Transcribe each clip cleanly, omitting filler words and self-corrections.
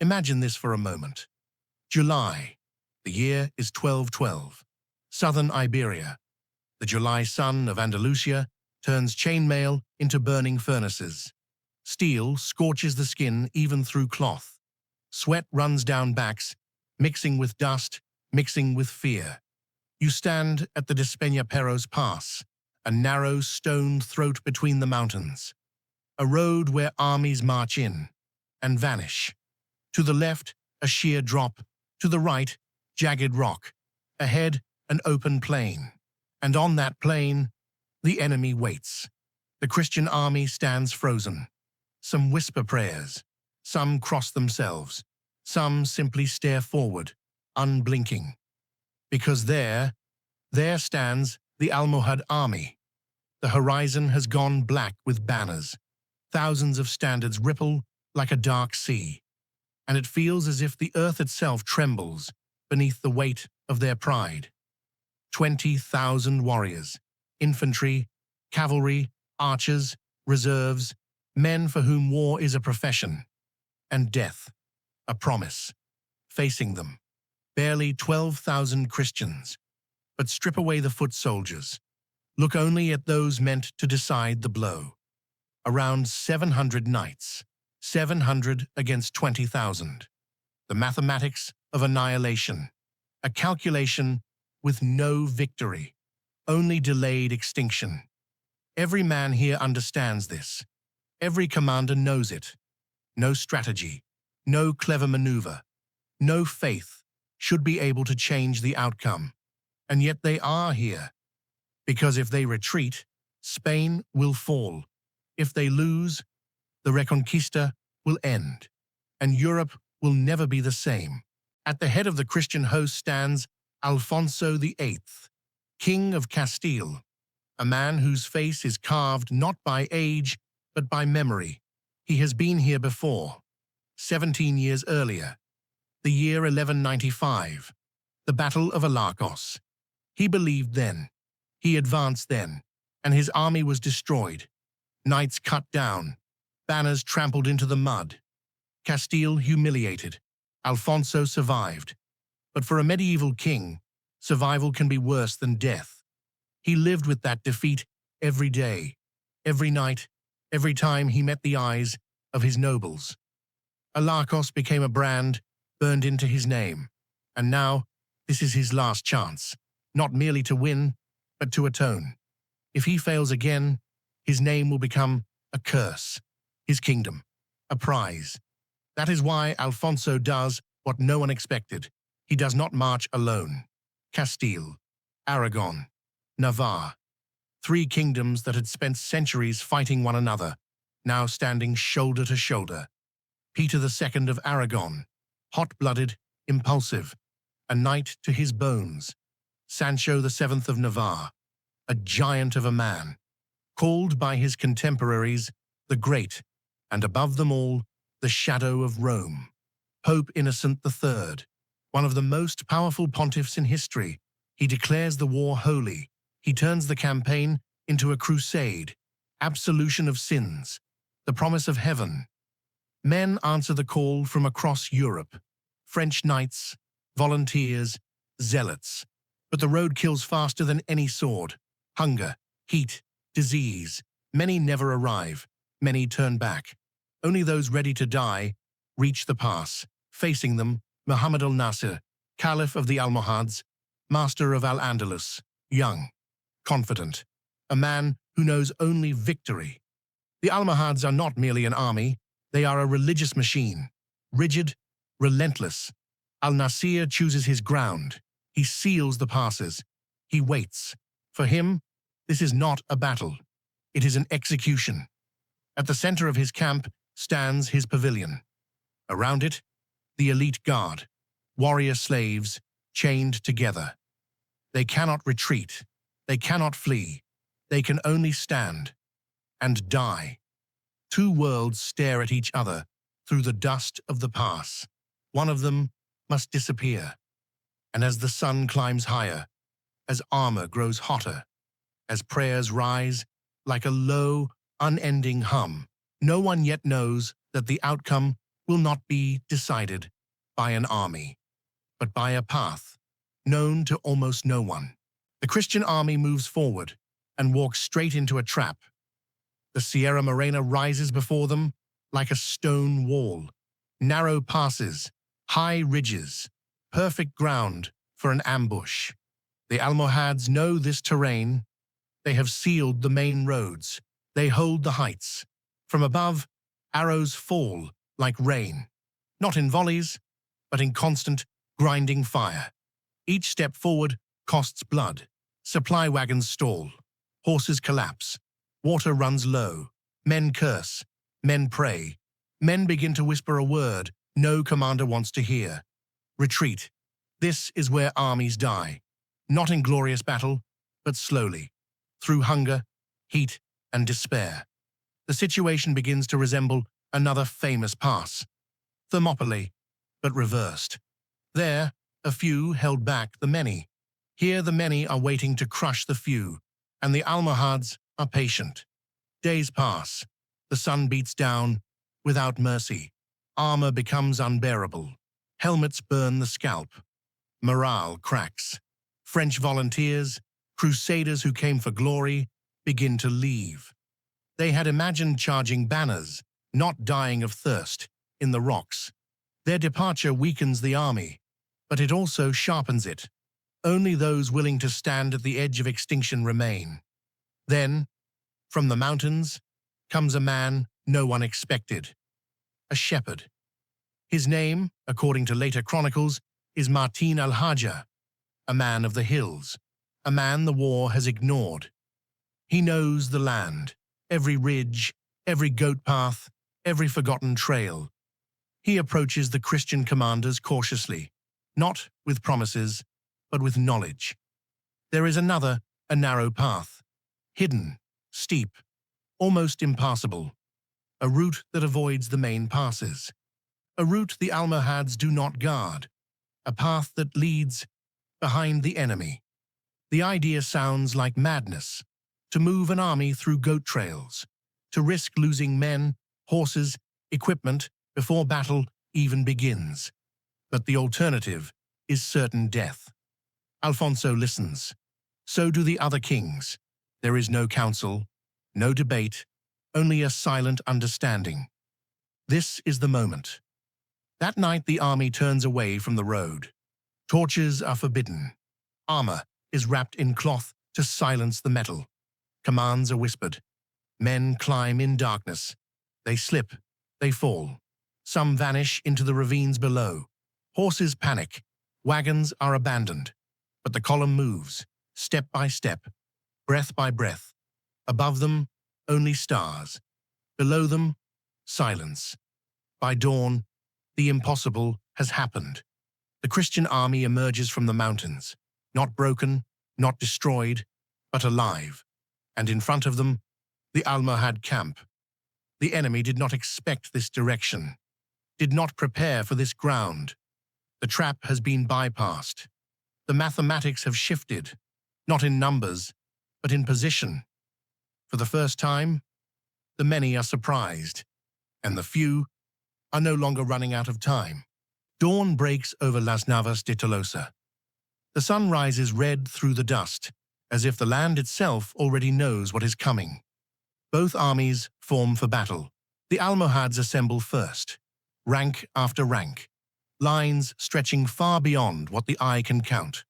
Imagine this for a moment. July. The year is 1212. Southern Iberia. The July sun of Andalusia turns chainmail into burning furnaces. Steel scorches the skin even through cloth. Sweat runs down backs, mixing with dust, mixing with fear. You stand at the Despeñaperros Pass, a narrow stone throat between the mountains. A road where armies march in and vanish. To the left, a sheer drop. To the right, jagged rock. Ahead, an open plain. And on that plain, the enemy waits. The Christian army stands frozen. Some whisper prayers. Some cross themselves. Some simply stare forward, unblinking. Because there stands the Almohad army. The horizon has gone black with banners. Thousands of standards ripple like a dark sea. And it feels as if the earth itself trembles beneath the weight of their pride. 20,000 warriors, infantry, cavalry, archers, reserves, men for whom war is a profession, and death, a promise, facing them. Barely 12,000 Christians. But strip away the foot soldiers. Look only at those meant to decide the blow. Around 700 knights. 700 against 20,000. The mathematics of annihilation. A calculation with no victory. Only delayed extinction. Every man here understands this. Every commander knows it. No strategy. No clever maneuver. No faith should be able to change the outcome. And yet they are here. Because if they retreat, Spain will fall. If they lose, the Reconquista will end, and Europe will never be the same. At the head of the Christian host stands Alfonso VIII, King of Castile, a man whose face is carved not by age, but by memory. He has been here before, 17 years earlier, the year 1195, the Battle of Alarcos. He believed then, he advanced then, and his army was destroyed, knights cut down, banners trampled into the mud. Castile humiliated. Alfonso survived. But for a medieval king, survival can be worse than death. He lived with that defeat every day, every night, every time he met the eyes of his nobles. Alarcos became a brand burned into his name. And now, this is his last chance, not merely to win, but to atone. If he fails again, his name will become a curse. His kingdom, a prize. That is why Alfonso does what no one expected. He does not march alone. Castile, Aragon, Navarre, 3 kingdoms that had spent centuries fighting one another, now standing shoulder to shoulder. Peter II of Aragon, hot-blooded, impulsive, a knight to his bones. Sancho VII of Navarre, a giant of a man, called by his contemporaries the Great, and above them all, the shadow of Rome. Pope Innocent III, one of the most powerful pontiffs in history. He declares the war holy. He turns the campaign into a crusade, absolution of sins, the promise of heaven. Men answer the call from across Europe. French knights, volunteers, zealots. But the road kills faster than any sword. Hunger, heat, disease. Many never arrive. Many turn back. Only those ready to die reach the pass. Facing them, Muhammad al-Nasir, Caliph of the Almohads, master of Al-Andalus, young, confident, a man who knows only victory. The Almohads are not merely an army, they are a religious machine, rigid, relentless. Al-Nasir chooses his ground. He seals the passes. He waits. For him, this is not a battle. It is an execution. At the center of his camp stands his pavilion. Around it, the elite guard, warrior slaves, chained together. They cannot retreat. They cannot flee. They can only stand and die. 2 worlds stare at each other through the dust of the pass. One of them must disappear. And as the sun climbs higher, as armor grows hotter, as prayers rise like a low, unending hum, no one yet knows that the outcome will not be decided by an army, but by a path known to almost no one. The Christian army moves forward and walks straight into a trap. The Sierra Morena rises before them like a stone wall. Narrow passes, high ridges, perfect ground for an ambush. The Almohads know this terrain. They have sealed the main roads. They hold the heights. From above, arrows fall like rain, not in volleys, but in constant, grinding fire. Each step forward costs blood. Supply wagons stall. Horses collapse. Water runs low. Men curse. Men pray. Men begin to whisper a word no commander wants to hear. Retreat. This is where armies die. Not in glorious battle, but slowly, through hunger, heat, and despair. The situation begins to resemble another famous pass, Thermopylae, but reversed. There, a few held back the many. Here the many are waiting to crush the few, and the Almohads are patient. Days pass. The sun beats down without mercy. Armor becomes unbearable. Helmets burn the scalp. Morale cracks. French volunteers, crusaders who came for glory, begin to leave. They had imagined charging banners, not dying of thirst, in the rocks. Their departure weakens the army, but it also sharpens it. Only those willing to stand at the edge of extinction remain. Then, from the mountains, comes a man no one expected. A shepherd. His name, according to later chronicles, is Martin al-Hajja, a man of the hills, a man the war has ignored. He knows the land, every ridge, every goat path, every forgotten trail. He approaches the Christian commanders cautiously, not with promises, but with knowledge. There is another, a narrow path, hidden, steep, almost impassable, a route that avoids the main passes, a route the Almohads do not guard, a path that leads behind the enemy. The idea sounds like madness, to move an army through goat trails, to risk losing men, horses, equipment before battle even begins. But the alternative is certain death. Alfonso listens. So do the other kings. There is no council, no debate, only a silent understanding. This is the moment. That night the army turns away from the road. Torches are forbidden. Armor is wrapped in cloth to silence the metal. Commands are whispered. Men climb in darkness. They slip. They fall. Some vanish into the ravines below. Horses panic. Wagons are abandoned. But the column moves, step by step, breath by breath. Above them, only stars. Below them, silence. By dawn, the impossible has happened. The Christian army emerges from the mountains, not broken, not destroyed, but alive. And in front of them, the Almohad camp. The enemy did not expect this direction, did not prepare for this ground. The trap has been bypassed. The mathematics have shifted, not in numbers, but in position. For the first time, the many are surprised, and the few are no longer running out of time. Dawn breaks over Las Navas de Tolosa. The sun rises red through the dust, as if the land itself already knows what is coming. Both armies form for battle. The Almohads assemble first, rank after rank, lines stretching far beyond what the eye can count.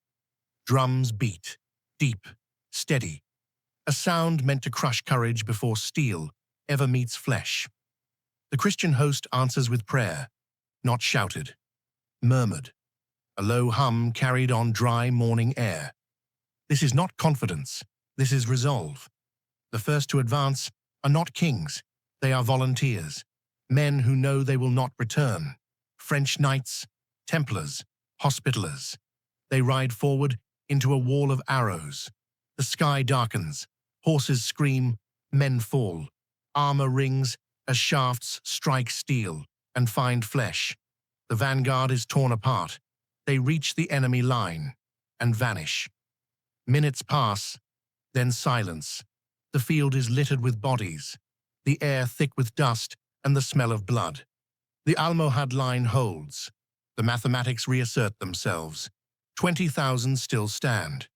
Drums beat, deep, steady, a sound meant to crush courage before steel ever meets flesh. The Christian host answers with prayer, not shouted, murmured, a low hum carried on dry morning air. This is not confidence, this is resolve. The first to advance are not kings, they are volunteers, men who know they will not return. French knights, Templars, Hospitallers. They ride forward into a wall of arrows. The sky darkens, horses scream, men fall. Armor rings as shafts strike steel and find flesh. The vanguard is torn apart. They reach the enemy line and vanish. Minutes pass, then silence. The field is littered with bodies, the air thick with dust and the smell of blood. The Almohad line holds. The mathematics reassert themselves. 20,000 still stand.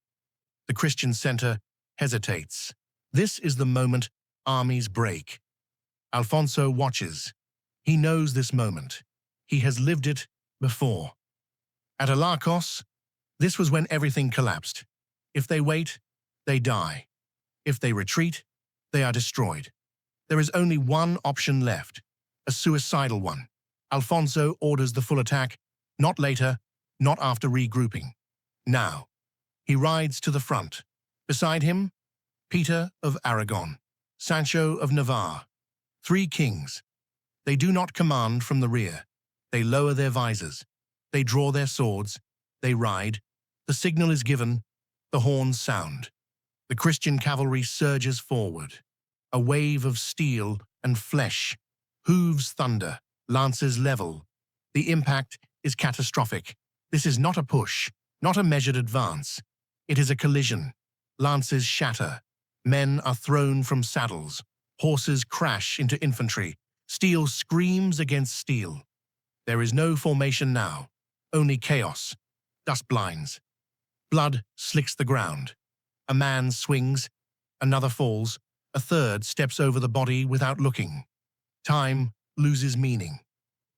The Christian center hesitates. This is the moment armies break. Alfonso watches. He knows this moment. He has lived it before. At Alarcos, this was when everything collapsed. If they wait, they die. If they retreat, they are destroyed. There is only one option left, a suicidal one. Alfonso orders the full attack, not later, not after regrouping. Now, he rides to the front. Beside him, Peter of Aragon, Sancho of Navarre. 3 kings. They do not command from the rear. They lower their visors. They draw their swords. They ride. The signal is given. The horns sound. The Christian cavalry surges forward. A wave of steel and flesh. Hooves thunder. Lances level. The impact is catastrophic. This is not a push, not a measured advance. It is a collision. Lances shatter. Men are thrown from saddles. Horses crash into infantry. Steel screams against steel. There is no formation now, only chaos. Dust blinds. Blood slicks the ground. A man swings, another falls, a third steps over the body without looking. Time loses meaning.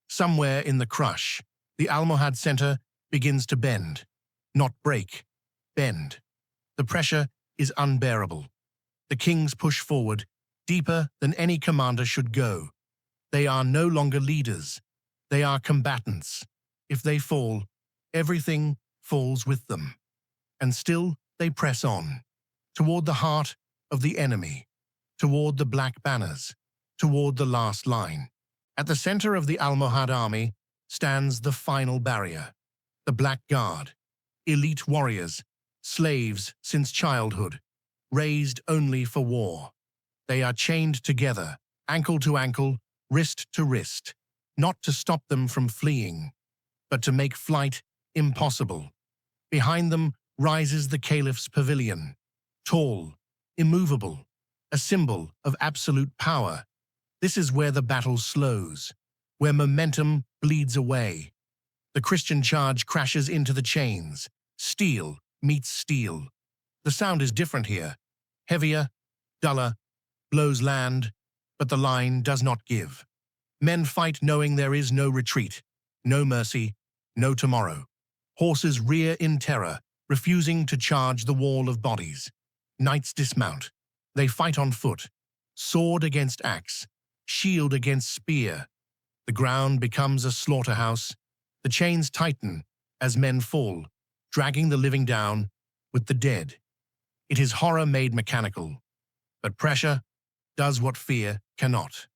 Somewhere in the crush, the Almohad center begins to bend. Not break, bend. The pressure is unbearable. The kings push forward, deeper than any commander should go. They are no longer leaders. They are combatants. If they fall, everything falls with them. And still they press on, toward the heart of the enemy, toward the black banners, toward the last line. At the center of the Almohad army stands the final barrier, the Black Guard, elite warriors, slaves since childhood, raised only for war. They are chained together, ankle to ankle, wrist to wrist, not to stop them from fleeing, but to make flight impossible. Behind them rises the Caliph's pavilion, tall, immovable, a symbol of absolute power. This is where the battle slows, where momentum bleeds away. The Christian charge crashes into the chains. Steel meets steel. The sound is different here, heavier, duller, blows land, but the line does not give. Men fight knowing there is no retreat, no mercy, no tomorrow. Horses rear in terror, refusing to charge the wall of bodies. Knights dismount. They fight on foot, sword against axe, shield against spear. The ground becomes a slaughterhouse. The chains tighten as men fall, dragging the living down with the dead. It is horror made mechanical, but pressure does what fear cannot.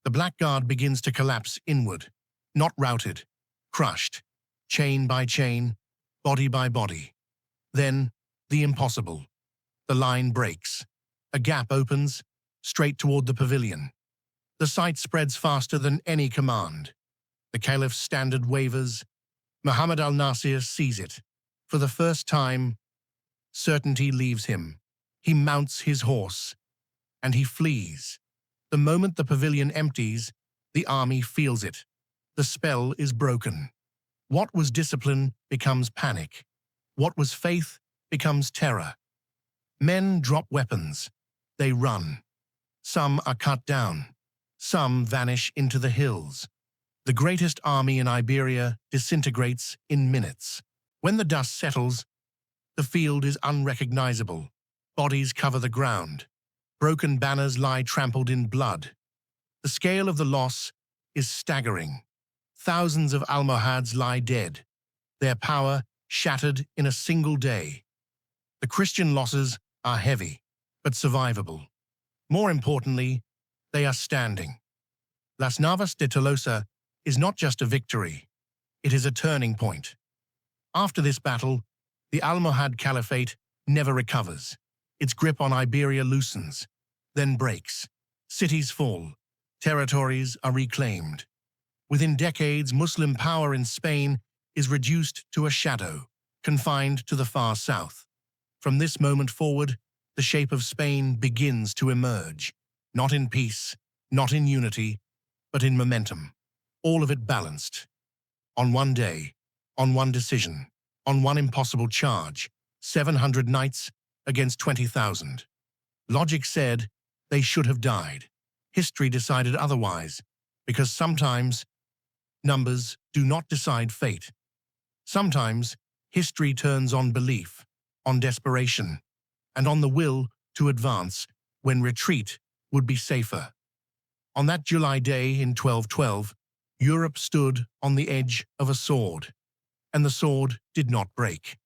The Black Guard begins to collapse inward, not routed, crushed, chain by chain, body by body. Then, the impossible. The line breaks. A gap opens, straight toward the pavilion. The sight spreads faster than any command. The Caliph's standard wavers. Muhammad al-Nasir sees it. For the first time, certainty leaves him. He mounts his horse, and he flees. The moment the pavilion empties, the army feels it. The spell is broken. What was discipline becomes panic. What was faith becomes terror. Men drop weapons. They run. Some are cut down. Some vanish into the hills. The greatest army in Iberia disintegrates in minutes. When the dust settles, the field is unrecognizable. Bodies cover the ground. Broken banners lie trampled in blood. The scale of the loss is staggering. Thousands of Almohads lie dead, their power shattered in a single day. The Christian losses are heavy, but survivable. More importantly, they are standing. Las Navas de Tolosa is not just a victory, it is a turning point. After this battle, the Almohad Caliphate never recovers. Its grip on Iberia loosens, then breaks. Cities fall. Territories are reclaimed. Within decades, Muslim power in Spain is reduced to a shadow, confined to the far south. From this moment forward, the shape of Spain begins to emerge, not in peace, not in unity, but in momentum. all of it balanced. On one day, on one decision, on one impossible charge, 700 knights against 20,000. Logic said they should have died. History decided otherwise, because sometimes numbers do not decide fate. Sometimes history turns on belief, on desperation, and on the will to advance when retreat would be safer. On that July day in 1212, Europe stood on the edge of a sword, and the sword did not break.